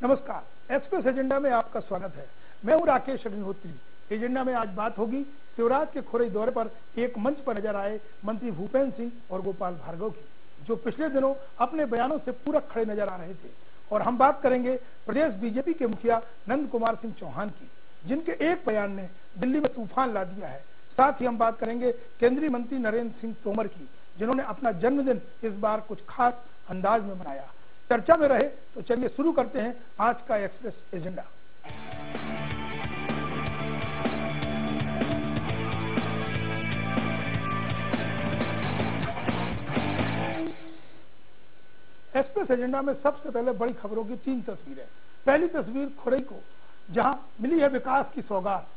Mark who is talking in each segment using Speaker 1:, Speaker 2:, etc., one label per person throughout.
Speaker 1: नमस्कार, express agenda में आपका स्वागत है। मैं हूं राकेश अग्निहोत्री। एजेंडा में आज बात होगी शिवराज के खुरई दौरे पर एक मंच पर नजर आए मंत्री भूपेंद्र सिंह और गोपाल भार्गव की, जो पिछले दिनों अपने बयानों से पूरक खड़े नजर आ रहे थे। और हम बात करेंगे प्रदेश बीजेपी के मुखिया नंद कुमार सिंह चौहान की, जिनके एक बयान ने दिल्ली में तूफान ला दिया है। साथ ही हम बात करेंगे केंद्रीय मंत्री नरेंद्र सिंह तोमर की, जिन्होंने अपना जन्मदिन इस बार कुछ खास अंदाज में मनाया। चर्चा में रहे तो चलिए शुरू करते हैं आज का एक्सप्रेस एजेंडा। एक्सप्रेस एजेंडा में सबसे पहले बड़ी खबरों की 3 तस्वीरें। पहली तस्वीर खुरई को, जहां मिली है विकास की सौगात,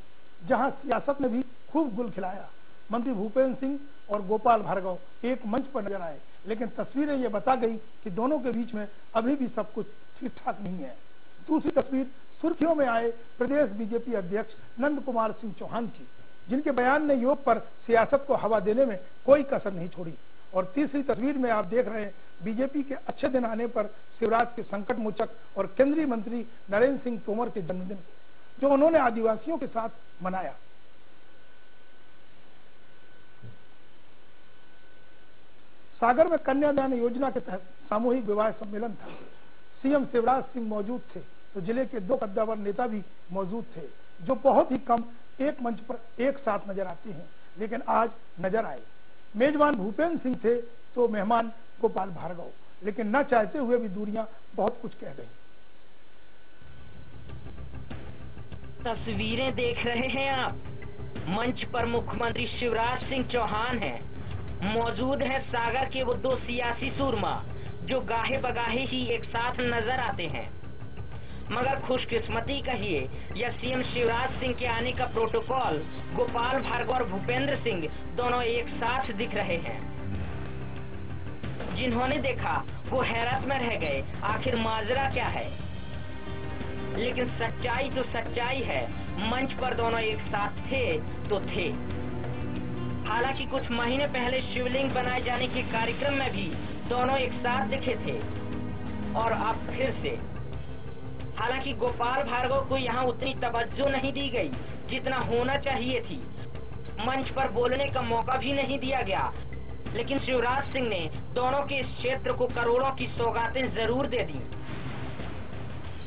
Speaker 1: जहां सियासत ने भी खूब गुल खिलाया। मंत्री भूपेंद्र सिंह और गोपाल भार्गव एक मंच पर नजर आए, लेकिन तस्वीरें ये बता गई कि दोनों के बीच में अभी भी सब कुछ ठीक ठाक नहीं है। दूसरी तस्वीर सुर्खियों में आए प्रदेश बीजेपी अध्यक्ष नंद कुमार सिंह चौहान की, जिनके बयान ने योग पर सियासत को हवा देने में कोई कसर नहीं छोड़ी। और तीसरी तस्वीर में आप देख रहे हैं बीजेपी के अच्छे दिन आने पर शिवराज के संकट मोचक और केंद्रीय मंत्री नरेंद्र सिंह तोमर के जन्मदिन, जो उन्होंने आदिवासियों के साथ मनाया। सागर में कन्यादान योजना के तहत सामूहिक विवाह सम्मेलन था। सीएम शिवराज सिंह मौजूद थे, तो जिले के 2 कद्दावर नेता भी मौजूद थे, जो बहुत ही कम एक मंच पर एक साथ नजर आते हैं, लेकिन आज नजर आए। मेजबान भूपेंद्र सिंह थे तो मेहमान गोपाल भार्गव, लेकिन न चाहते हुए भी दूरियां बहुत कुछ कह गई।
Speaker 2: तस्वीरें देख रहे हैं आप। मंच पर मुख्यमंत्री शिवराज सिंह चौहान हैं। मौजूद है सागर के वो 2 सियासी सूरमा, जो गाहे बगाहे ही एक साथ नजर आते हैं। मगर खुशकिस्मती कहिए या सीएम शिवराज सिंह के आने का प्रोटोकॉल, गोपाल भार्गव और भूपेंद्र सिंह दोनों एक साथ दिख रहे हैं। जिन्होंने देखा वो हैरत में रह गए, आखिर माजरा क्या है। लेकिन सच्चाई तो सच्चाई है, मंच पर दोनों एक साथ थे तो थे। हालांकि कुछ महीने पहले शिवलिंग बनाए जाने के कार्यक्रम में भी दोनों एक साथ दिखे थे, और अब फिर से। हालांकि गोपाल भार्गव को यहाँ उतनी तवज्जो नहीं दी गई जितना होना चाहिए थी। मंच पर बोलने का मौका भी नहीं दिया गया, लेकिन शिवराज सिंह ने दोनों के इस क्षेत्र को करोड़ों की सौगातें जरूर दे दी।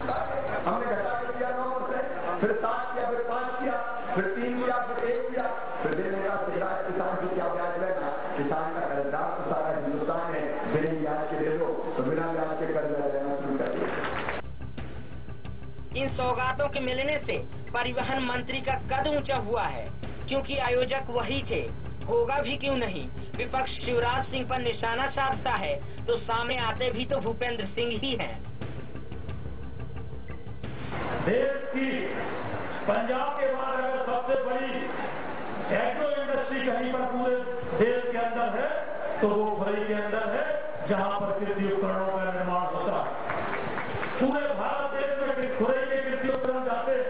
Speaker 3: हमने घटा कर दिया 9%, फिर 7 किया, फिर 5 किया, फिर 3 किया, फिर 1 किया, फिर देने का किसान की क्या ब्याज लेना। किसान का कर्जदार तो सारा हिंदुस्तान है, बिना ब्याज के दे दो तो बिना ब्याज के कर्ज लेना शुरू कर दिया।
Speaker 2: इन सौगातों के मिलने से परिवहन मंत्री का कद ऊंचा हुआ है, क्योंकि आयोजक वही थे। होगा भी क्यों नहीं, विपक्ष शिवराज सिंह पर निशाना साधता है तो सामने आते भी तो भूपेंद्र सिंह ही हैं।
Speaker 3: देश की पंजाब के बाद अगर सबसे बड़ी एग्रो इंडस्ट्री कहीं पर पूरे देश के अंदर है तो वो खुरई के अंदर है, जहां पर कृषि उपकरणों का निर्माण होता है। पूरे भारत देश में खुरई के कृषि उपकरण जाते हैं,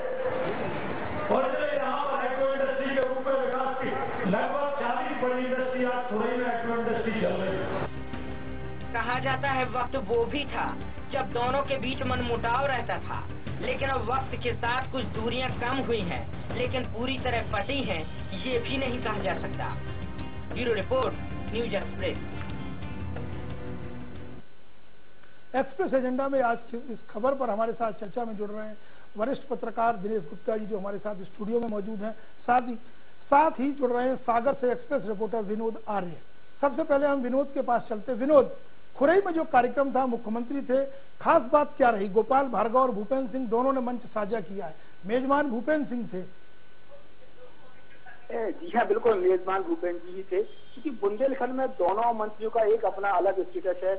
Speaker 3: और यहाँ पर एग्रो इंडस्ट्री के रूप में विकास की लगभग 40 बड़ी इंडस्ट्री आज खुरई में एग्रो इंडस्ट्री चल रही है।
Speaker 2: कहा जाता है वक्त वो भी था जब दोनों के बीच मनमुटाव रहता था, लेकिन अब वक्त के साथ कुछ दूरियां कम हुई हैं, लेकिन पूरी तरह फटी हैं ये भी नहीं कहा जा सकता। Bureau report, news express.
Speaker 1: Express agenda में आज इस खबर पर हमारे साथ चर्चा में जुड़ रहे हैं वरिष्ठ पत्रकार दिनेश गुप्ता जी, जो हमारे साथ स्टूडियो में मौजूद हैं। साथ ही जुड़ रहे हैं सागर से एक्सप्रेस रिपोर्टर विनोद आर्य। सबसे पहले हम विनोद के पास चलते। विनोद, खुरई में जो कार्यक्रम था, मुख्यमंत्री थे, खास बात क्या रही? गोपाल भार्गव और भूपेंद्र सिंह दोनों ने मंच साझा किया है। मेजबान भूपेंद्र सिंह थे।
Speaker 4: जी हाँ, बिल्कुल मेजबान भूपेंद्र जी थे, क्योंकि बुंदेलखंड में दोनों मंत्रियों का एक अपना अलग स्टेटस है।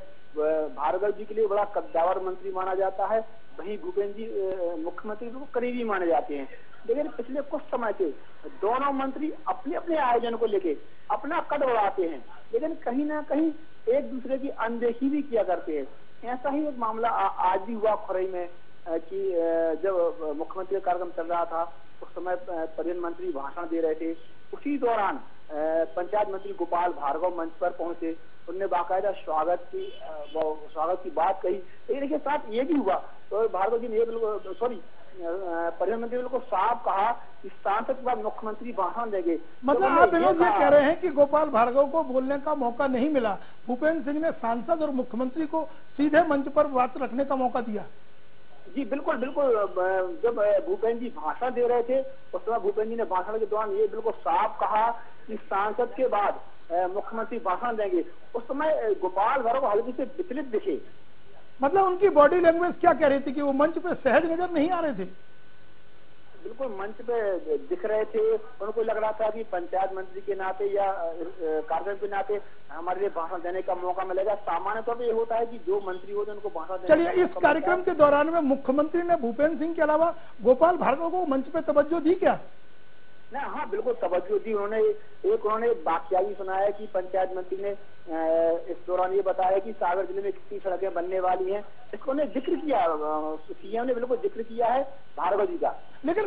Speaker 4: भार्गव जी के लिए बड़ा कद्दावर मंत्री माना जाता है, वहीं भूपेंद्र जी मुख्यमंत्री को करीबी माने जाते हैं। लेकिन पिछले कुछ समय से दोनों मंत्री अपने अपने आयोजन को लेके अपना कद बढ़ाते हैं, लेकिन कहीं ना कहीं एक दूसरे की अनदेखी भी किया करते हैं। ऐसा ही एक मामला आज भी हुआ खुरई में कि जब मुख्यमंत्री का कार्यक्रम चल रहा था उस समय परिवहन मंत्री भाषण दे रहे थे, उसी दौरान पंचायत मंत्री गोपाल भार्गव मंच पर पहुंचे, उनने बाकायदा स्वागत की बात कही। लेकिन देखिए साथ ये भी हुआ, तो भार्गव जी ने परिवहन मंत्री को साफ कहा कि सांसद के बाद मुख्यमंत्री भाषण देंगे।
Speaker 1: मतलब आप विनोद ये कह रहे हैं कि गोपाल भार्गव को बोलने का मौका नहीं मिला, भूपेंद्र सिंह ने सांसद और मुख्यमंत्री को सीधे मंच पर बात रखने का मौका दिया।
Speaker 4: जी बिल्कुल बिल्कुल, जब भूपेंद्र जी भाषण दे रहे थे उस समय भूपेंद्र जी ने भाषण के दौरान ये बिल्कुल साफ कहा कि सांसद के बाद मुख्यमंत्री भाषण देंगे। उस समय गोपाल भार्गव हल्के से विचलित दिखे।
Speaker 1: मतलब उनकी बॉडी लैंग्वेज क्या कह रही थी कि वो मंच पे सहज नजर नहीं आ रहे थे?
Speaker 4: बिल्कुल मंच पे दिख रहे थे, उनको लग रहा था कि पंचायत मंत्री के नाते या कार्यक्रम के नाते हमारे लिए भाषण देने का मौका मिलेगा। सामान्य तौर पर ये होता है कि जो मंत्री होते हैं उनको भाषण देने।
Speaker 1: चलिए, इस कार्यक्रम के दौरान में मुख्यमंत्री ने भूपेंद्र सिंह के अलावा गोपाल भार्गव को मंच पे तवज्जो दी क्या?
Speaker 4: ना, हाँ बिल्कुल तवज्जो दी उन्होंने वाकया भी सुनाया कि पंचायत मंत्री ने इस दौरान ये बताया कि सागर जिले में कितनी सड़कें बनने वाली हैं, इसको उन्हें जिक्र किया, सीएम ने बिल्कुल जिक्र किया है भार्गव जी का।
Speaker 1: लेकिन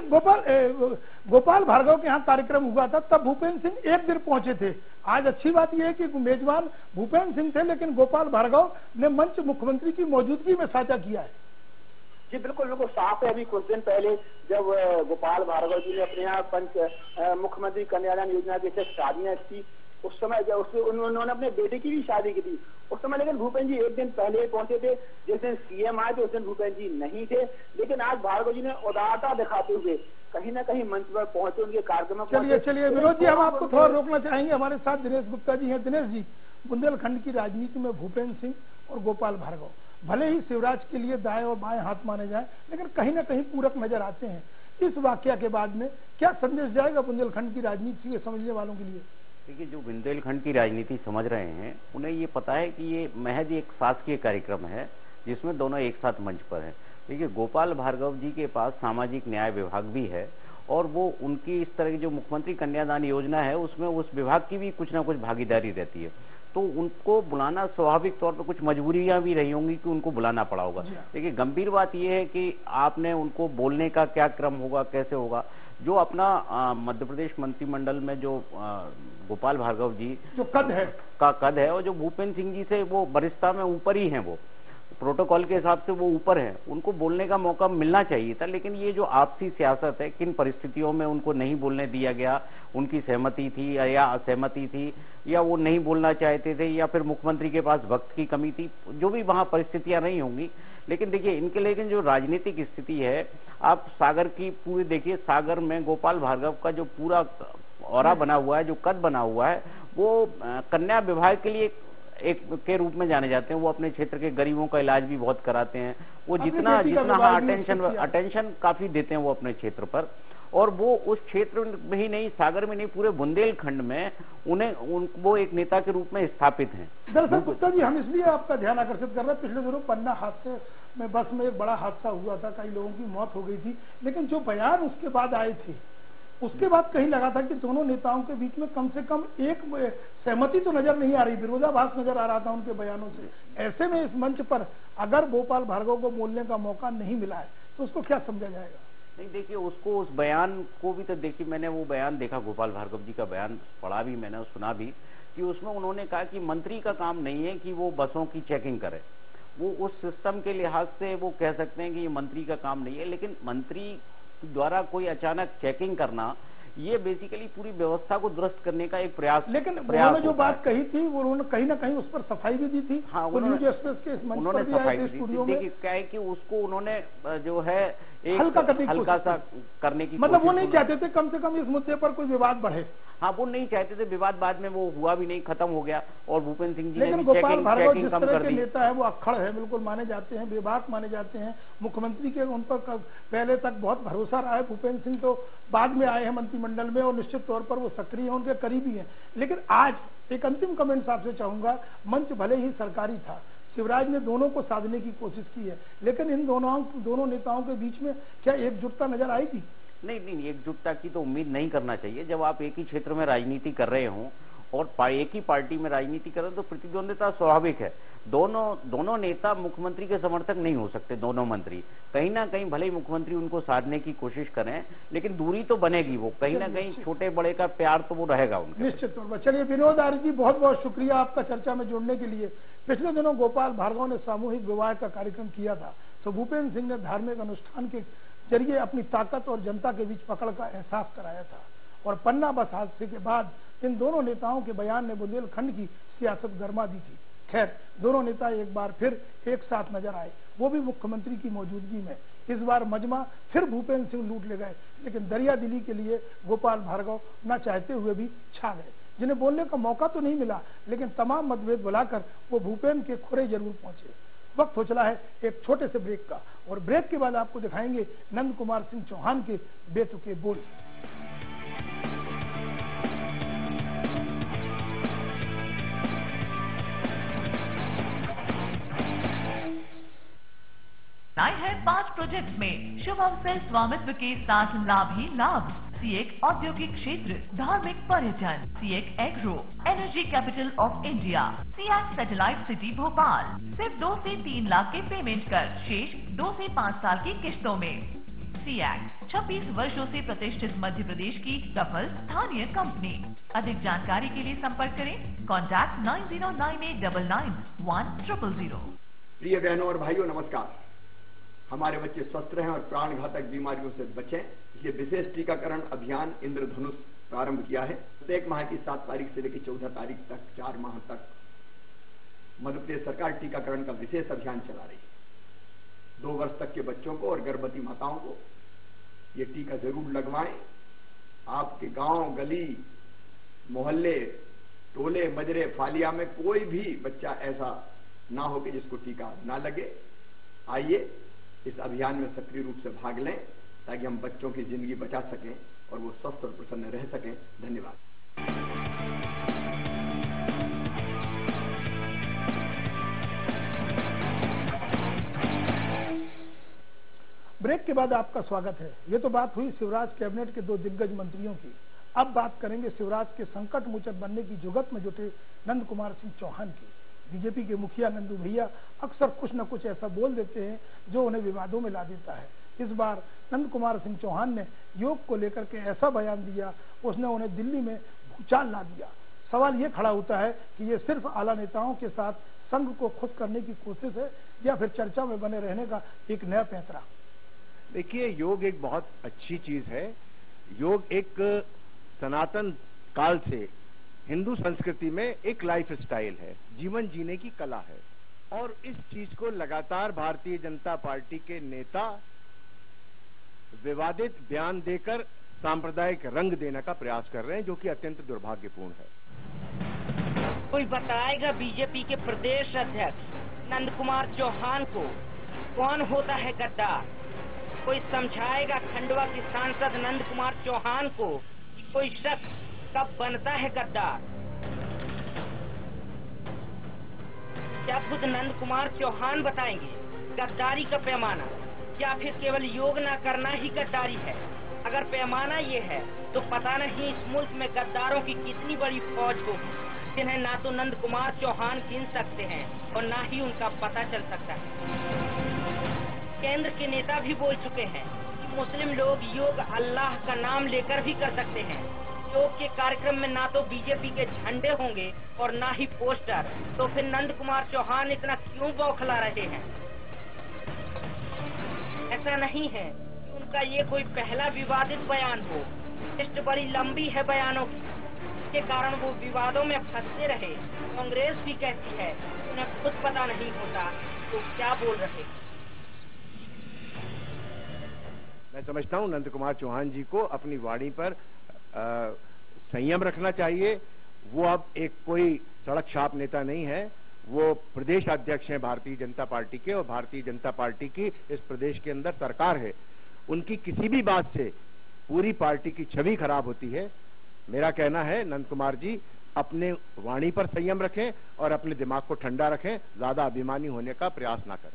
Speaker 1: गोपाल भार्गव के यहाँ कार्यक्रम हुआ था तब भूपेंद्र सिंह एक दिन पहुंचे थे। आज अच्छी बात यह है कि मेजबान भूपेंद्र सिंह थे, लेकिन गोपाल भार्गव ने मंच मुख्यमंत्री की मौजूदगी में साझा किया है।
Speaker 4: जी बिल्कुल बिल्कुल साफ है। अभी कुछ दिन पहले जब गोपाल भार्गव जी ने अपने यहाँ मुख्यमंत्री कन्यादान योजना के तहत शादियां की, उस समय उन्होंने अपने बेटे की भी शादी की थी उस समय, लेकिन भूपेंद्र जी एक दिन पहले पहुंचे थे। जिस दिन सीएम आए थे उस दिन भूपेंद्र जी नहीं थे, लेकिन आज भार्गव जी ने उदारता दिखाते हुए कहीं ना कहीं मंच पर पहुंचे, उनके कार्यक्रम में।
Speaker 1: चलिए विनोद जी, हम आपको थोड़ा रोकना चाहेंगे। हमारे साथ दिनेश गुप्ता जी हैं। दिनेश जी, बुंदेलखंड की राजनीति में भूपेंद्र सिंह और गोपाल भार्गव भले ही शिवराज के लिए दाएं और बाएं हाथ माने जाएं, लेकिन कहीं ना कहीं पूरक नजर आते हैं। इस वाकया के बाद में क्या संदेश जाएगा बुंदेलखंड की राजनीति के समझने वालों के लिए?
Speaker 5: देखिए, जो बुंदेलखंड की राजनीति समझ रहे हैं उन्हें ये पता है कि ये महज एक शासकीय कार्यक्रम है जिसमें दोनों एक साथ मंच पर हैं। देखिए, गोपाल भार्गव जी के पास सामाजिक न्याय विभाग भी है और वो उनकी इस तरह की जो मुख्यमंत्री कन्यादान योजना है उसमें उस विभाग की भी कुछ ना कुछ भागीदारी रहती है, तो उनको बुलाना स्वाभाविक तौर पर कुछ मजबूरियां भी रही होंगी कि उनको बुलाना पड़ा होगा। देखिए, गंभीर बात यह है कि आपने उनको बोलने का क्या क्रम होगा, कैसे होगा। जो अपना मध्य प्रदेश मंत्रिमंडल में जो गोपाल भार्गव जी
Speaker 1: जो कद है
Speaker 5: और जो भूपेंद्र सिंह जी से वो वरिष्ठता में ऊपर ही हैं, वो प्रोटोकॉल के हिसाब से वो ऊपर है, उनको बोलने का मौका मिलना चाहिए था। लेकिन ये जो आपसी सियासत है, किन परिस्थितियों में उनको नहीं बोलने दिया गया, उनकी सहमति थी या असहमति थी, या वो नहीं बोलना चाहते थे, या फिर मुख्यमंत्री के पास वक्त की कमी थी, जो भी वहां परिस्थितियां नहीं होंगी। लेकिन देखिए, इनके लेकिन जो राजनीतिक स्थिति है, आप सागर की पूरी देखिए, सागर में गोपाल भार्गव का जो पूरा औरा बना हुआ है, जो कद बना हुआ है, वो कन्या विभाग के लिए एक के रूप में जाने जाते हैं। वो अपने क्षेत्र के गरीबों का इलाज भी बहुत कराते हैं। वो जितना अटेंशन काफी देते हैं वो अपने क्षेत्र पर, और वो उस क्षेत्र में ही नहीं, सागर में नहीं, पूरे बुंदेलखंड में वो एक नेता के रूप में स्थापित हैं।
Speaker 1: दरअसल गुप्ता जी, हम इसलिए आपका ध्यान आकर्षित कर रहे हैं, पिछले दिनों पन्ना हादसे में बस में एक बड़ा हादसा हुआ था, कई लोगों की मौत हो गई थी, लेकिन जो बयान उसके बाद आए थे उसके बाद कहीं लगा था कि दोनों नेताओं के बीच में कम से कम एक सहमति तो नजर नहीं आ रही, विरोधाभास नजर आ रहा था उनके बयानों से। ऐसे में इस मंच पर अगर गोपाल भार्गव को बोलने का मौका नहीं मिला है तो उसको क्या समझा जाएगा?
Speaker 5: नहीं, देखिए, उसको उस बयान को भी तो देखिए, मैंने वो बयान देखा, गोपाल भार्गव जी का बयान पढ़ा भी मैंने, सुना भी, कि उसमें उन्होंने कहा कि मंत्री का काम नहीं है कि वो बसों की चेकिंग करे। वो उस सिस्टम के लिहाज से वो कह सकते हैं कि ये मंत्री का काम नहीं है, लेकिन मंत्री द्वारा कोई अचानक चेकिंग करना, ये बेसिकली पूरी व्यवस्था को दुरुस्त करने का एक प्रयास।
Speaker 1: लेकिन उन्होंने जो बात कही थी वो उन्होंने कहीं ना कहीं उस पर सफाई भी दी थी।
Speaker 5: हाँ,
Speaker 1: उन्होंने
Speaker 5: सफाई दी थी। देखिए, क्या है कि उसको उन्होंने जो है एक हल्का सा करने की,
Speaker 1: मतलब वो नहीं चाहते थे कम से कम इस मुद्दे पर कोई विवाद बढ़े।
Speaker 5: हाँ, वो नहीं चाहते थे विवाद, बाद में वो हुआ भी नहीं, खत्म हो गया, और भूपेंद्र सिंह जी ने
Speaker 1: भी गोपाल भार्गव जिस तरह के नेता है वो अक्खड़ है, बिल्कुल माने जाते हैं, बेबाक माने जाते हैं। मुख्यमंत्री के उन पर पहले तक बहुत भरोसा रहा है। भूपेंद्र सिंह तो बाद में आए हैं मंत्रिमंडल में और निश्चित तौर पर वो सक्रिय हैं, उनके करीबी हैं। लेकिन आज एक अंतिम कमेंट आपसे चाहूंगा, मंच भले ही सरकारी था, शिवराज ने दोनों को साधने की कोशिश की है, लेकिन इन दोनों नेताओं के बीच में क्या एकजुटता नजर आएगी?
Speaker 5: नहीं, एकजुटता की तो उम्मीद नहीं करना चाहिए। जब आप एक ही क्षेत्र में राजनीति कर रहे हों और एक ही पार्टी में राजनीति करें तो प्रतिद्वंदिता स्वाभाविक है। दोनों नेता मुख्यमंत्री के समर्थक नहीं हो सकते। दोनों मंत्री कहीं ना कहीं भले ही मुख्यमंत्री उनको साधने की कोशिश करें, लेकिन दूरी तो बनेगी। वो कहीं ना कहीं छोटे बड़े का प्यार तो वो रहेगा उनका,
Speaker 1: निश्चित तौर पर। चलिए विनोद आर्य जी, बहुत बहुत शुक्रिया आपका चर्चा में जुड़ने के लिए। पिछले दिनों गोपाल भार्गव ने सामूहिक विवाह का कार्यक्रम किया था, तो भूपेंद्र सिंह ने धार्मिक अनुष्ठान के जरिए अपनी ताकत और जनता के बीच पकड़ का एहसास कराया था। और पन्ना बस हादसे के बाद इन दोनों नेताओं के बयान ने बुंदेलखंड की सियासत गरमा दी थी। खैर, दोनों नेता एक बार फिर एक साथ नजर आए, वो भी मुख्यमंत्री की मौजूदगी में। इस बार मजमा फिर भूपेंद्र सिंह लूट ले गए, लेकिन दरिया दिली के लिए गोपाल भार्गव न चाहते हुए भी छा गए। जिन्हें बोलने का मौका तो नहीं मिला, लेकिन तमाम मतभेद बुलाकर वो भूपेंद्र के खुरे जरूर पहुंचे। वक्त हो चला है एक छोटे से ब्रेक का, और ब्रेक के बाद आपको दिखाएंगे नंद कुमार सिंह चौहान के बेतुके बोल।
Speaker 6: आए हैं 5 प्रोजेक्ट में शुभम से स्वामित्व के साथ लाभ ही लाभ। सीएक औद्योगिक क्षेत्र, धार्मिक पर्यटन, सीएक agro, energy capital of India, सीएक सैटेलाइट सिटी भोपाल। सिर्फ 2 से 3 लाख के पेमेंट कर शेष 2 से 5 साल की किश्तों में। सीएक 26 वर्षों से प्रतिष्ठित मध्य प्रदेश की सफल स्थानीय कंपनी। अधिक जानकारी के लिए संपर्क करें कॉन्टैक्ट 9098991000।
Speaker 7: प्रिय बहनों और भाइयों, नमस्कार। हमारे बच्चे स्वस्थ रहें और प्राण घातक बीमारियों से बचें, इसलिए विशेष टीकाकरण अभियान इंद्रधनुष प्रारंभ किया है। प्रत्येक माह की 7 तारीख से लेकर 14 तारीख तक 4 माह तक मध्य प्रदेश सरकार टीकाकरण का विशेष अभियान चला रही है। 2 वर्ष तक के बच्चों को और गर्भवती माताओं को ये टीका जरूर लगवाएं। आपके गांव, गली, मोहल्ले, टोले, मजरे, फालिया में कोई भी बच्चा ऐसा ना हो कि जिसको टीका ना लगे। आइए इस अभियान में सक्रिय रूप से भाग लें, ताकि हम बच्चों की जिंदगी बचा सकें और वो स्वस्थ और प्रसन्न रह सकें। धन्यवाद।
Speaker 1: ब्रेक के बाद आपका स्वागत है। ये तो बात हुई शिवराज कैबिनेट के 2 दिग्गज मंत्रियों की। अब बात करेंगे शिवराज के संकट मोचक बनने की जुगत में जुटे नंद कुमार सिंह चौहान की। बीजेपी के मुखिया नंदू भैया अक्सर कुछ न कुछ ऐसा बोल देते हैं जो उन्हें विवादों में ला देता है। इस बार नंद कुमार सिंह चौहान ने योग को लेकर के ऐसा बयान दिया, उसने उन्हें दिल्ली में भूचाल ला दिया। सवाल ये खड़ा होता है कि ये सिर्फ आला नेताओं के साथ संघ को खुश करने की कोशिश है, या फिर चर्चा में बने रहने का एक नया पैंतरा।
Speaker 8: देखिए, योग एक बहुत अच्छी चीज है। योग एक सनातन काल से हिंदू संस्कृति में एक लाइफ स्टाइल है, जीवन जीने की कला है। और इस चीज को लगातार भारतीय जनता पार्टी के नेता विवादित बयान देकर सांप्रदायिक रंग देने का प्रयास कर रहे हैं, जो कि अत्यंत दुर्भाग्यपूर्ण है।
Speaker 2: कोई बताएगा बीजेपी के प्रदेश अध्यक्ष नंद कुमार चौहान को कौन होता है गद्दार? कोई समझाएगा खंडवा के सांसद नंद कुमार चौहान को कोई शख्स कब बनता है गद्दार? क्या खुद नंद कुमार चौहान बताएंगे गद्दारी का पैमाना? क्या फिर केवल योग न करना ही गद्दारी है? अगर पैमाना ये है तो पता नहीं इस मुल्क में गद्दारों की कितनी बड़ी फौज होगी, जिन्हें ना तो नंद कुमार चौहान गिन सकते हैं और ना ही उनका पता चल सकता है। केंद्र के नेता भी बोल चुके हैं कि मुस्लिम लोग योग अल्लाह का नाम लेकर भी कर सकते हैं। योग के कार्यक्रम में ना तो बीजेपी के झंडे होंगे और ना ही पोस्टर, तो फिर नंद कुमार चौहान इतना क्यों बौखला रहे हैं? ऐसा नहीं है कि उनका ये कोई पहला विवादित बयान हो। लिस्ट बड़ी लंबी है बयानों की, इसके कारण वो विवादों में फंसते रहे। कांग्रेस भी कहती है उन्हें खुद पता नहीं होता तो क्या बोल रहे।
Speaker 8: मैं समझता हूं नंद कुमार चौहान जी को अपनी वाणी पर संयम रखना चाहिए। वो अब एक कोई सड़क छाप नेता नहीं है, वो प्रदेश अध्यक्ष हैं भारतीय जनता पार्टी के, और भारतीय जनता पार्टी की इस प्रदेश के अंदर सरकार है। उनकी किसी भी बात से पूरी पार्टी की छवि खराब होती है। मेरा कहना है नंद कुमार जी अपने वाणी पर संयम रखें और अपने दिमाग को ठंडा रखें, ज्यादा अभिमानी होने का प्रयास ना करें।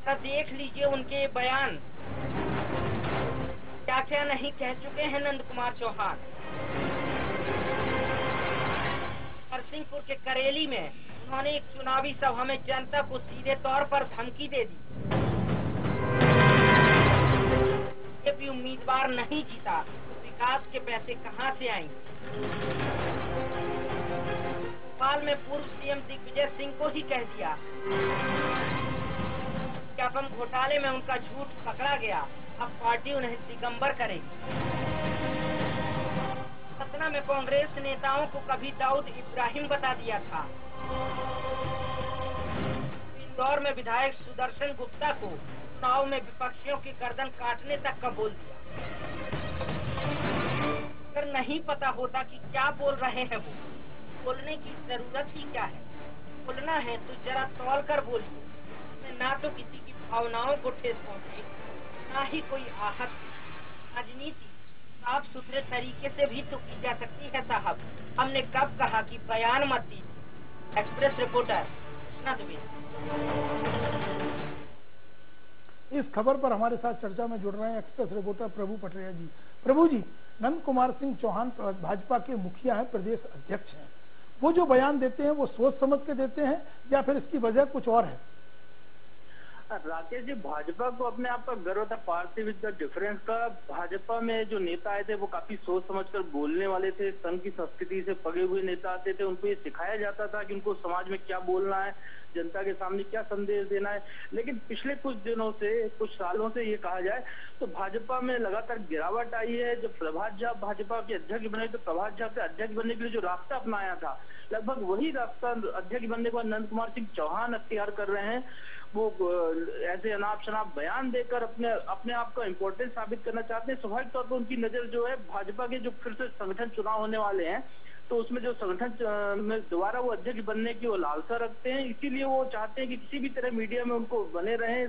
Speaker 2: तब देख लीजिए उनके बयान क्या क्या नहीं कह चुके हैं नंद कुमार चौहान। नरसिंहपुर के करेली में उन्होंने एक चुनावी सभा में जनता को सीधे तौर पर धमकी दे दी। बीजेपी उम्मीदवार नहीं जीता, विकास के पैसे कहां से आएंगे? भोपाल में पूर्व सीएम दिग्विजय सिंह को ही कह दिया सत्यापन घोटाले में उनका झूठ पकड़ा गया, अब पार्टी उन्हें दिगंबर करेगी। सतना में कांग्रेस नेताओं को कभी दाऊद इब्राहिम बता दिया था। इंदौर में विधायक सुदर्शन गुप्ता को चुनाव में विपक्षियों की गर्दन काटने तक का बोल दिया। अगर नहीं पता होता कि क्या बोल रहे हैं वो, बोलने की जरूरत ही क्या है? बोलना है तो जरा तौल कर बोलिए, ना तो किसी की भावनाओं को ठेस पहुंचे, ना ही कोई आहत। राजनीति साफ सुथरे तरीके से भी तो की जा सकती है साहब। हमने कब कहा कि बयान मत दीजिए? Express reporter Krishna Dubey.
Speaker 1: इस खबर पर हमारे साथ चर्चा में जुड़ रहे हैं एक्सप्रेस रिपोर्टर प्रभु पटरिया जी। प्रभु जी, नंद कुमार सिंह चौहान भाजपा के मुखिया हैं, प्रदेश अध्यक्ष हैं। वो जो बयान देते हैं वो सोच समझ के देते हैं या फिर इसकी वजह कुछ और है?
Speaker 9: राकेश जी, भाजपा को अपने आप का गर्व था। पार्टी विद द डिफरेंस का भाजपा में जो नेता आए थे वो काफी सोच समझकर बोलने वाले थे। संघ की संस्कृति से पगे हुए नेता आते थे, उनको ये सिखाया जाता था कि उनको समाज में क्या बोलना है, जनता के सामने क्या संदेश देना है। लेकिन पिछले कुछ दिनों से, कुछ सालों से ये कहा जाए तो भाजपा में लगातार गिरावट आई है। जब प्रभात झा भाजपा के अध्यक्ष बने तो प्रभात झा के अध्यक्ष बनने के लिए जो रास्ता अपनाया था, लगभग वही रास्ता अध्यक्ष बनने के बाद नंद कुमार सिंह चौहान अख्तियार कर रहे हैं। वो ऐसे अनाप शनाप बयान देकर अपने आप का इम्पोर्टेंस साबित करना चाहते हैं। स्वाभाविक तौर पर उनकी नजर जो है भाजपा के जो फिर से संगठन चुनाव होने वाले हैं, तो उसमें जो संगठन में दोबारा वो अध्यक्ष बनने की वो लालसा रखते हैं। इसीलिए वो चाहते हैं कि किसी भी तरह मीडिया में उनको बने रहें,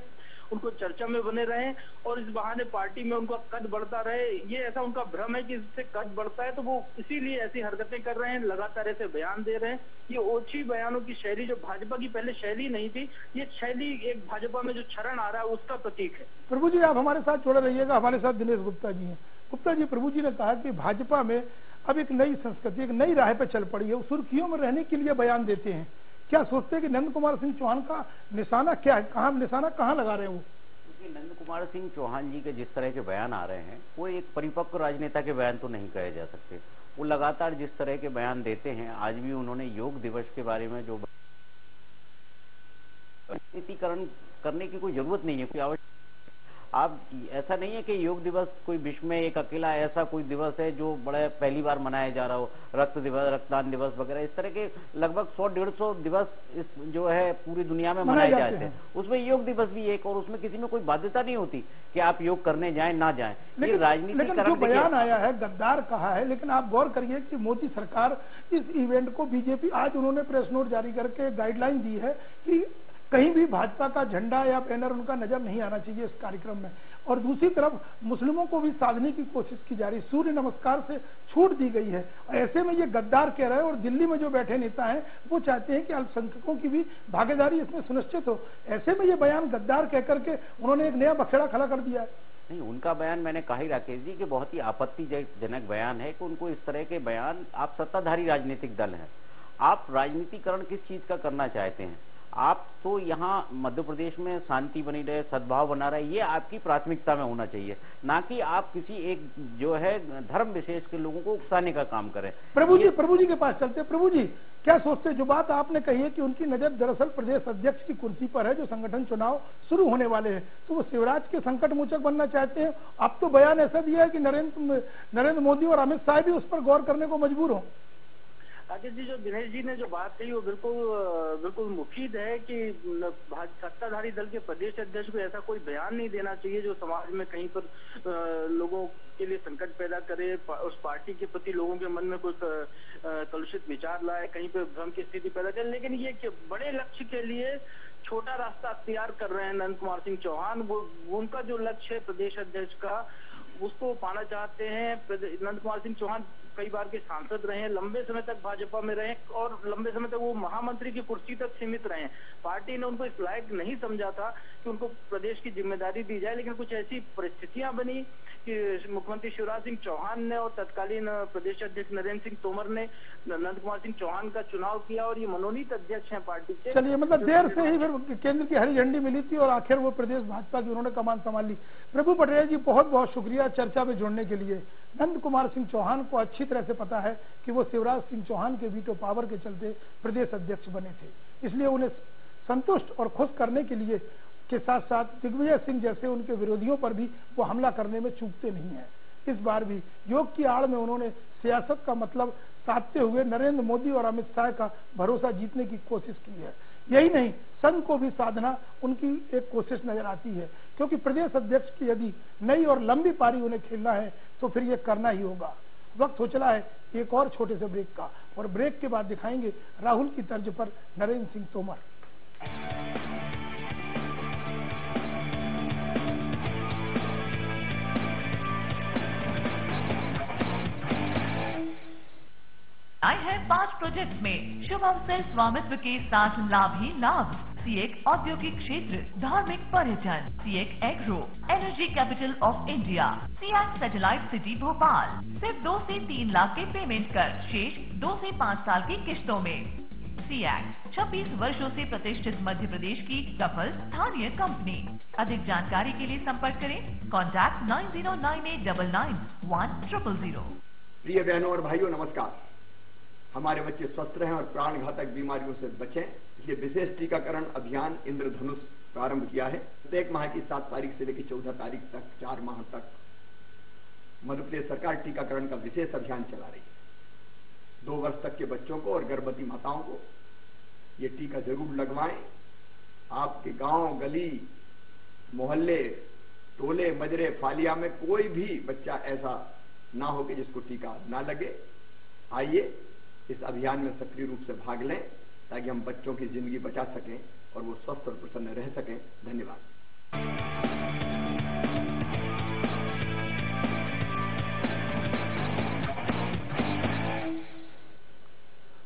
Speaker 9: उनको चर्चा में बने रहें और इस बहाने पार्टी में उनका कद बढ़ता रहे। ये ऐसा उनका भ्रम है कि इससे कद बढ़ता है, तो वो इसीलिए ऐसी हरकतें कर रहे हैं, लगातार ऐसे बयान दे रहे हैं। ये ओछी बयानों की शैली जो भाजपा की पहले शैली नहीं थी, ये शैली एक भाजपा में जो क्षरण आ रहा है उसका प्रतीक है।
Speaker 1: प्रभु जी, आप हमारे साथ जुड़े रहिएगा। हमारे साथ दिनेश गुप्ता जी हैं। गुप्ता जी, प्रभु जी ने कहा कि भाजपा में अब एक नई संस्कृति, एक नई राह पे चल पड़ी है। सुर्खियों में रहने के लिए बयान देते हैं। क्या सोचते हैं कि नंद कुमार सिंह चौहान का निशाना क्या है? निशाना कहाँ लगा रहे हैं वो?
Speaker 5: नंद कुमार सिंह चौहान जी के जिस तरह के बयान आ रहे हैं वो एक परिपक्व राजनेता के बयान तो नहीं कहे जा सकते। वो लगातार जिस तरह के बयान देते हैं, आज भी उन्होंने योग दिवस के बारे में जो राजनीतिकरण करने की कोई जरूरत नहीं है, कोई आवश्यक। आप ऐसा नहीं है कि योग दिवस कोई विश्व में एक अकेला ऐसा कोई दिवस है जो बड़ा पहली बार मनाया जा रहा हो। रक्त दिवस, रक्तदान दिवस वगैरह इस तरह के लगभग 100-150 दिवस इस जो है पूरी दुनिया में मनाए जाते हैं। उसमें योग दिवस भी एक, और उसमें किसी में कोई बाध्यता नहीं होती कि आप योग करने जाएं ना जाएं। ये राजनीतिकरण
Speaker 1: जो बयान आया है गद्दार कहा है, लेकिन आप गौर करिए कि मोदी सरकार इस इवेंट को, बीजेपी आज उन्होंने प्रेस नोट जारी करके गाइडलाइन दी है कि कहीं भी भाजपा का झंडा या बैनर उनका नजर नहीं आना चाहिए इस कार्यक्रम में। और दूसरी तरफ मुस्लिमों को भी साधने की कोशिश की जा रही, सूर्य नमस्कार से छूट दी गई है। ऐसे में ये गद्दार कह रहे हैं और दिल्ली में जो बैठे नेता हैं वो चाहते हैं कि अल्पसंख्यकों की भी भागीदारी इसमें सुनिश्चित हो। ऐसे में ये बयान गद्दार कह करके उन्होंने एक नया बखेड़ा खड़ा कर दिया है।
Speaker 5: नहीं, उनका बयान मैंने कहा ही राकेश जी कि बहुत ही आपत्तिजनक बयान है कि उनको इस तरह के बयान, आप सत्ताधारी राजनीतिक दल हैं, आप राजनीतिकरण किस चीज का करना चाहते हैं? आप तो यहाँ मध्य प्रदेश में शांति बनी रहे, सद्भाव बना रहे, ये आपकी प्राथमिकता में होना चाहिए, ना कि आप किसी एक जो है धर्म विशेष के लोगों को उकसाने का काम करें। प्रभु
Speaker 1: जी के पास चलते। प्रभु जी, क्या सोचते हैं? जो बात आपने कही है कि उनकी नजर दरअसल प्रदेश अध्यक्ष की कुर्सी पर है, जो संगठन चुनाव शुरू होने वाले हैं, तो वो शिवराज के संकट मोचक बनना चाहते हैं। अब तो बयान ऐसा दिया है कि नरेंद्र मोदी और अमित शाह भी उस पर गौर करने को मजबूर हो।
Speaker 9: राकेश जी, जो दिनेश जी ने जो बात कही वो बिल्कुल मुफीद है कि सत्ताधारी दल के प्रदेश अध्यक्ष को ऐसा कोई बयान नहीं देना चाहिए जो समाज में कहीं पर लोगों के लिए संकट पैदा करे, उस पार्टी के प्रति लोगों के मन में कोई कलुषित विचार लाए, कहीं पर भ्रम की स्थिति पैदा करे। लेकिन ये बड़े लक्ष्य के लिए छोटा रास्ता अख्तियार कर रहे हैं नंद कुमार सिंह चौहान। वो उनका जो लक्ष्य है प्रदेश अध्यक्ष का, उसको पाना चाहते हैं। नंद कुमार सिंह चौहान कई बार के सांसद रहे हैं, लंबे समय तक भाजपा में रहे और लंबे समय तक वो महामंत्री की कुर्सी तक सीमित रहे हैं। पार्टी ने उनको इस लायक नहीं समझा था कि उनको प्रदेश की जिम्मेदारी दी जाए, लेकिन कुछ ऐसी परिस्थितियां बनी कि मुख्यमंत्री शिवराज सिंह चौहान ने और तत्कालीन प्रदेश अध्यक्ष नरेंद्र सिंह तोमर ने नंद कुमार सिंह चौहान का चुनाव किया और ये मनोनीत अध्यक्ष हैं पार्टी के।
Speaker 1: चलिए, मतलब देर से ही फिर केंद्र की हरी झंडी मिली थी और आखिर वो प्रदेश भाजपा की उन्होंने कमान संभाल ली। प्रभु पटेल जी, बहुत बहुत शुक्रिया चर्चा में जुड़ने के लिए। नंद कुमार सिंह चौहान को अच्छी तरह से पता है कि वो शिवराज सिंह चौहान के वीटो पावर के चलते प्रदेश अध्यक्ष बने थे, इसलिए उन्हें संतुष्ट और खुश करने के लिए के साथ साथ दिग्विजय सिंह जैसे उनके विरोधियों पर भी वो हमला करने में चूकते नहीं है। इस बार भी योग की आड़ में उन्होंने सियासत का मतलब साधते हुए नरेंद्र मोदी और अमित शाह का भरोसा जीतने की कोशिश की है। यही नहीं, संघ को भी साधना उनकी एक कोशिश नजर आती है, क्योंकि प्रदेश अध्यक्ष की यदि नई और लंबी पारी उन्हें खेलना है तो फिर ये करना ही होगा। वक्त हो चला है एक और छोटे से ब्रेक का, और ब्रेक के बाद दिखाएंगे राहुल की तर्ज पर नरेंद्र सिंह तोमर।
Speaker 6: आए हैं 5 प्रोजेक्ट में शुभ अवसर स्वामित्व के साथ लाभ ही लाभ। सीएक औद्योगिक क्षेत्र, धार्मिक पर्यटन, सीएक agro, energy capital of India, सीएक सैटेलाइट सिटी भोपाल। सिर्फ 2 से 3 लाख के पेमेंट कर शेष 2 से 5 साल की किश्तों में। सीएक 26 वर्षों से प्रतिष्ठित मध्य प्रदेश की सफल स्थानीय कंपनी। अधिक जानकारी के लिए संपर्क करें कॉन्टैक्ट 9098991000।
Speaker 7: प्रिय बहनों और भाइयों, नमस्कार। हमारे बच्चे स्वस्थ रहें और प्राण घातक बीमारियों से बचें, इसलिए विशेष टीकाकरण अभियान इंद्रधनुष प्रारंभ किया है। प्रत्येक माह की 7 तारीख से लेकर 14 तारीख तक 4 माह तक मध्य प्रदेश सरकार टीकाकरण का विशेष अभियान चला रही है। 2 वर्ष तक के बच्चों को और गर्भवती माताओं को ये टीका जरूर लगवाएं। आपके गांव, गली, मोहल्ले, टोले, मजरे, फालिया में कोई भी बच्चा ऐसा ना हो कि जिसको टीका ना लगे। आइए इस अभियान में सक्रिय रूप से भाग लें, ताकि हम बच्चों की जिंदगी बचा सकें और वो स्वस्थ और प्रसन्न रह सकें। धन्यवाद।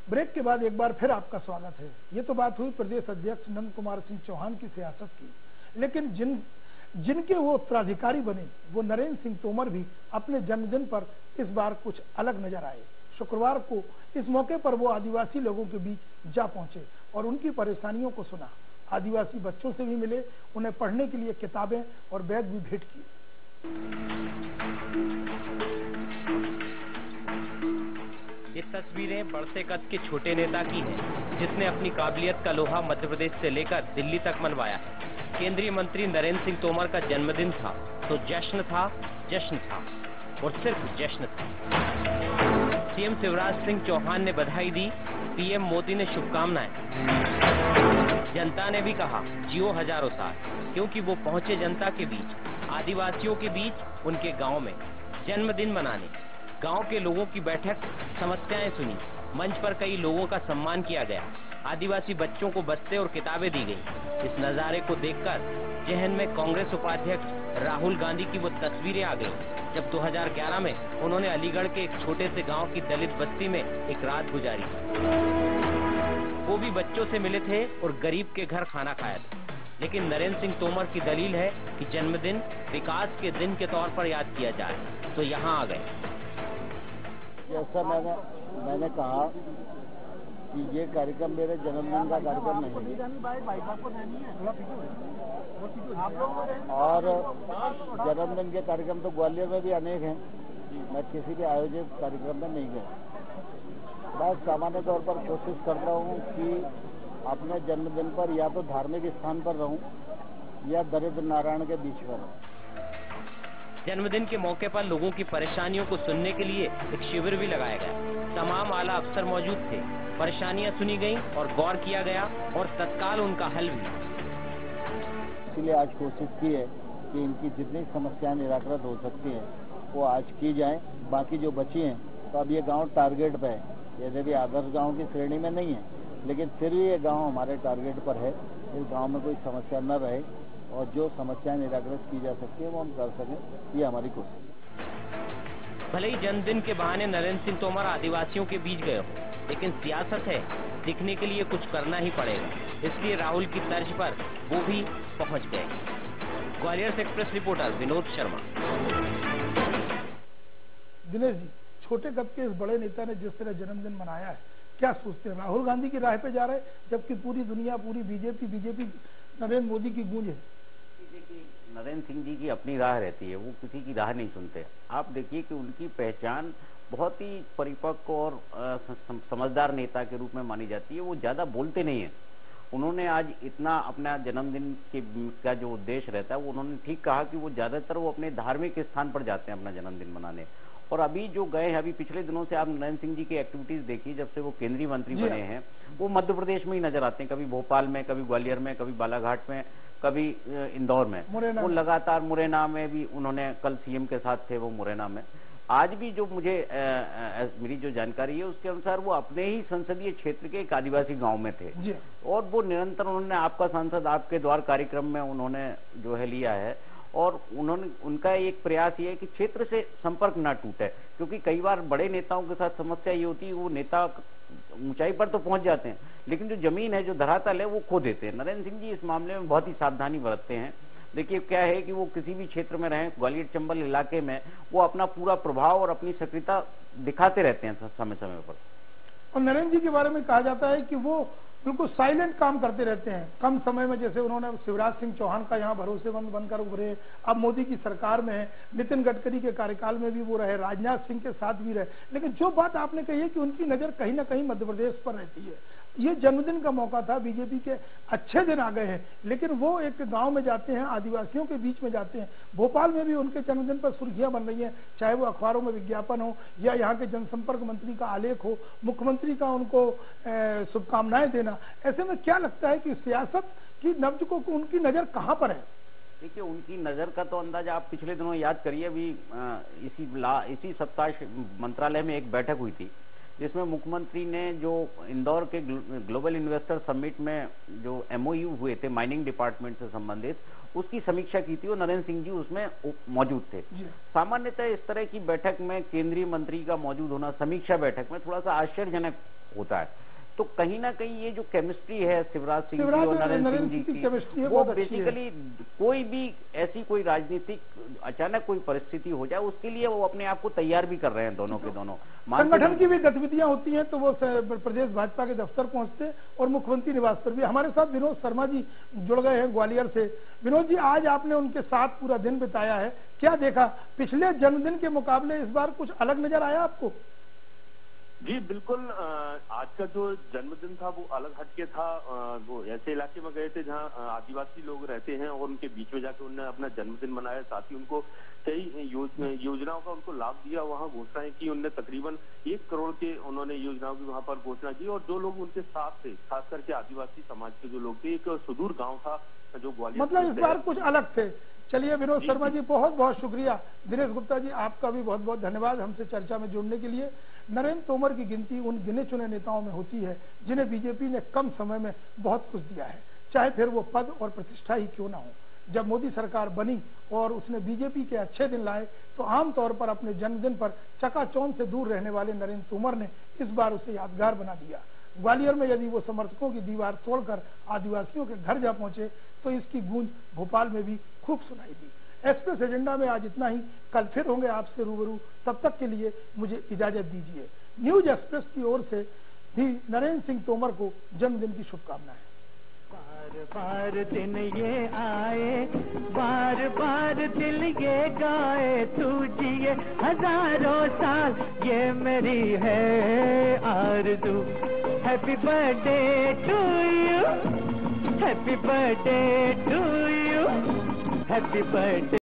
Speaker 1: ब्रेक के बाद एक बार फिर आपका स्वागत है। ये तो बात हुई प्रदेश अध्यक्ष नंद कुमार सिंह चौहान की सियासत की, लेकिन जिनके वो उत्तराधिकारी बने वो नरेंद्र सिंह तोमर भी अपने जन्मदिन पर इस बार कुछ अलग नजर आए। शुक्रवार को इस मौके पर वो आदिवासी लोगों के बीच जा पहुंचे और उनकी परेशानियों को सुना। आदिवासी बच्चों से भी मिले, उन्हें पढ़ने के लिए किताबें और बैग भी भेंट किए।
Speaker 10: ये तस्वीरें बढ़ते कद के छोटे नेता की हैं, जिसने अपनी काबिलियत का लोहा मध्य प्रदेश से लेकर दिल्ली तक मनवाया है। केंद्रीय मंत्री नरेंद्र सिंह तोमर का जन्मदिन था तो जश्न था और सिर्फ जश्न था। सीएम शिवराज सिंह चौहान ने बधाई दी, पीएम मोदी ने शुभकामनाएं। जनता ने भी कहा जियो हजारों साल, क्योंकि वो पहुंचे जनता के बीच, आदिवासियों के बीच, उनके गांव में जन्मदिन मनाने। गांव के लोगों की बैठक, समस्याएं सुनी, मंच पर कई लोगों का सम्मान किया गया, आदिवासी बच्चों को बस्ते और किताबें दी गई। इस नजारे को देखकर जहन में कांग्रेस उपाध्यक्ष राहुल गांधी की वो तस्वीरें आ गई, जब 2011 में उन्होंने अलीगढ़ के एक छोटे से गांव की दलित बस्ती में एक रात गुजारी। वो भी बच्चों से मिले थे और गरीब के घर खाना खाया था। लेकिन नरेंद्र सिंह तोमर की दलील है कि जन्मदिन विकास के दिन के तौर पर याद किया जाए, तो यहाँ आ गए।
Speaker 11: जैसा मैंने कहा कि ये कार्यक्रम मेरे जन्मदिन का कार्यक्रम नहीं है, और जन्मदिन के कार्यक्रम तो ग्वालियर में भी अनेक हैं। मैं किसी भी आयोजित कार्यक्रम में नहीं गया। बस सामान्य तौर पर कोशिश करता हूँ कि अपने जन्मदिन पर या तो धार्मिक स्थान पर रहूं या दरिद्र नारायण के बीच में रहूं।
Speaker 10: जन्मदिन के मौके पर लोगों की परेशानियों को सुनने के लिए एक शिविर भी लगाया गया। तमाम आला अफसर मौजूद थे, परेशानियां सुनी गईं और गौर किया गया और तत्काल उनका हल भी।
Speaker 11: इसलिए आज कोशिश की है कि इनकी जितनी समस्याएं निराकृत हो सकती हैं वो आज की जाएं। बाकी जो बची हैं तो अब ये गांव टारगेट पे है, यद्यपि आदर्श गांव की श्रेणी में नहीं है, लेकिन फिर भी ये गांव हमारे टारगेट पर है। इस गांव में कोई समस्या न रहे और जो समस्याएं निराकृत की जा सकती है वो हम कर सकें, ये हमारी कोशिश है।
Speaker 10: भले ही जन्मदिन के बहाने नरेंद्र सिंह तोमर आदिवासियों के बीच गए हो, लेकिन सियासत है, दिखने के लिए कुछ करना ही पड़ेगा। इसलिए राहुल की तर्ज पर वो भी पहुंच गए। ग्वालियर से एक्सप्रेस रिपोर्टर विनोद शर्मा।
Speaker 1: दिनेश जी, छोटे कद के इस बड़े नेता ने जिस तरह जन्मदिन मनाया है, क्या सोचते हैं? राहुल गांधी की राह पे जा रहे हैं, जबकि पूरी दुनिया, पूरी बीजेपी नरेंद्र मोदी की गूंज है।
Speaker 5: नरेंद्र सिंह जी की अपनी राह रहती है, वो किसी की राह नहीं सुनते। आप देखिए कि उनकी पहचान बहुत ही परिपक्व और समझदार नेता के रूप में मानी जाती है। वो ज्यादा बोलते नहीं है। उन्होंने आज इतना अपना जन्मदिन का जो उद्देश्य रहता है, वो उन्होंने ठीक कहा कि वो ज्यादातर वो अपने धार्मिक स्थान पर जाते हैं अपना जन्मदिन मनाने। और अभी जो गए हैं, अभी पिछले दिनों से आप नरेंद्र सिंह जी की एक्टिविटीज देखिए, जब से वो केंद्रीय मंत्री बने हैं, वो मध्य प्रदेश में ही नजर आते हैं। कभी भोपाल में, कभी ग्वालियर में, कभी बालाघाट में, कभी इंदौर में। वो लगातार मुरैना में भी उन्होंने, कल सीएम के साथ थे वो मुरैना में। आज भी जो मुझे मेरी जो जानकारी है उसके अनुसार वो अपने ही संसदीय क्षेत्र के एक आदिवासी गांव में थे और वो निरंतर उन्होंने आपका सांसद आपके द्वार कार्यक्रम में उन्होंने जो है लिया है। और उनका एक प्रयास ये है कि क्षेत्र से संपर्क ना टूटे, क्योंकि कई बार बड़े नेताओं के साथ समस्या ये होती है, वो नेता ऊंचाई पर तो पहुंच जाते हैं, लेकिन जो जमीन है, जो धरातल है, वो खो देते हैं। नरेंद्र सिंह जी इस मामले में बहुत ही सावधानी बरतते हैं। देखिए क्या है कि वो किसी भी क्षेत्र में रहें, ग्वालियर चंबल इलाके में, वो अपना पूरा प्रभाव और अपनी सक्रियता दिखाते रहते हैं समय समय पर।
Speaker 1: और नरेंद्र जी के बारे में कहा जाता है कि वो बिल्कुल साइलेंट काम करते रहते हैं। कम समय में, जैसे उन्होंने शिवराज सिंह चौहान का यहाँ भरोसेमंद बनकर उभरे, अब मोदी की सरकार में है, नितिन गडकरी के कार्यकाल में भी वो रहे, राजनाथ सिंह के साथ भी रहे। लेकिन जो बात आपने कही है कि उनकी नजर कहीं ना कहीं मध्य प्रदेश पर रहती है। ये जन्मदिन का मौका था, बीजेपी के अच्छे दिन आ गए हैं, लेकिन वो एक गांव में जाते हैं, आदिवासियों के बीच में जाते हैं। भोपाल में भी उनके जन्मदिन पर सुर्खियां बन रही हैं, चाहे वो अखबारों में विज्ञापन हो या यहाँ के जनसंपर्क मंत्री का आलेख हो, मुख्यमंत्री का उनको शुभकामनाएं देना। ऐसे में क्या लगता है कि सियासत की नब्ज को उनकी नजर कहाँ पर है?
Speaker 5: देखिए, उनकी नजर का तो अंदाजा आप पिछले दिनों याद करिए, अभी इसी सप्ताह मंत्रालय में एक बैठक हुई थी जिसमें मुख्यमंत्री ने जो इंदौर के ग्लोबल इन्वेस्टर समिट में जो MOU हुए थे माइनिंग डिपार्टमेंट से संबंधित, उसकी समीक्षा की थी और नरेंद्र सिंह जी उसमें मौजूद थे। सामान्यतः इस तरह की बैठक में केंद्रीय मंत्री का मौजूद होना, समीक्षा बैठक में, थोड़ा सा आश्चर्यजनक होता है। तो कहीं ना कहीं ये जो केमिस्ट्री है शिवराज सिंह जी और नरेंद्र सिंह जी की, वो बेसिकली कोई भी ऐसी कोई राजनीतिक अचानक कोई परिस्थिति हो जाए, उसके लिए वो अपने आप को तैयार भी कर रहे हैं दोनों के दोनों।
Speaker 1: संगठन की भी गतिविधियां होती हैं तो वो प्रदेश भाजपा के दफ्तर पहुंचते और मुख्यमंत्री निवास पर भी। हमारे साथ विनोद शर्मा जी जुड़ गए हैं ग्वालियर से। विनोद जी, आज आपने उनके साथ पूरा दिन बिताया है, क्या देखा? पिछले जन्मदिन के मुकाबले इस बार कुछ अलग नजर आया आपको?
Speaker 9: जी बिल्कुल, आज का जो जन्मदिन था वो अलग हटके था। वो ऐसे इलाके में गए थे जहां आदिवासी लोग रहते हैं और उनके बीच में जाकर उन्होंने अपना जन्मदिन मनाया। साथ ही उनको कई योजनाओं का उनको लाभ दिया। वहां घोषणाएं की उन्होंने, तकरीबन 1 करोड़ के उन्होंने योजनाओं की वहां पर घोषणा की। और जो लोग उनके साथ थे, खास करके आदिवासी समाज के जो लोग थे, एक सुदूर गाँव था जो ग्वालियर,
Speaker 1: मतलब इस बार कुछ अलग थे। चलिए विनोद शर्मा जी, बहुत बहुत शुक्रिया। दिनेश गुप्ता जी, आपका भी बहुत बहुत धन्यवाद हमसे चर्चा में जुड़ने के लिए। नरेंद्र तोमर की गिनती उन गिने चुने नेताओं में होती है जिन्हें बीजेपी ने कम समय में बहुत कुछ दिया है, चाहे फिर वो पद और प्रतिष्ठा ही क्यों ना हो। जब मोदी सरकार बनी और उसने बीजेपी के अच्छे दिन लाए, तो आमतौर पर अपने जन्मदिन पर चकाचौंध से दूर रहने वाले नरेंद्र तोमर ने इस बार उसे यादगार बना दिया। ग्वालियर में यदि वो समर्थकों की दीवार तोड़कर आदिवासियों के घर जा पहुंचे, तो इसकी गूंज भोपाल में भी खूब सुनाई दी। एक्सप्रेस एजेंडा में आज इतना ही। कल फिर होंगे आपसे रूबरू, तब तक के लिए मुझे इजाजत दीजिए। न्यूज एक्सप्रेस की ओर से भी नरेंद्र सिंह तोमर को जन्मदिन की शुभकामनाएं।
Speaker 12: बार बार दिन ये आए, बार बार दिल ये गाए, तू जिए हजारों साल, ये मेरी है आरज़ू। Happy birthday to you, happy birthday to you, happy birthday.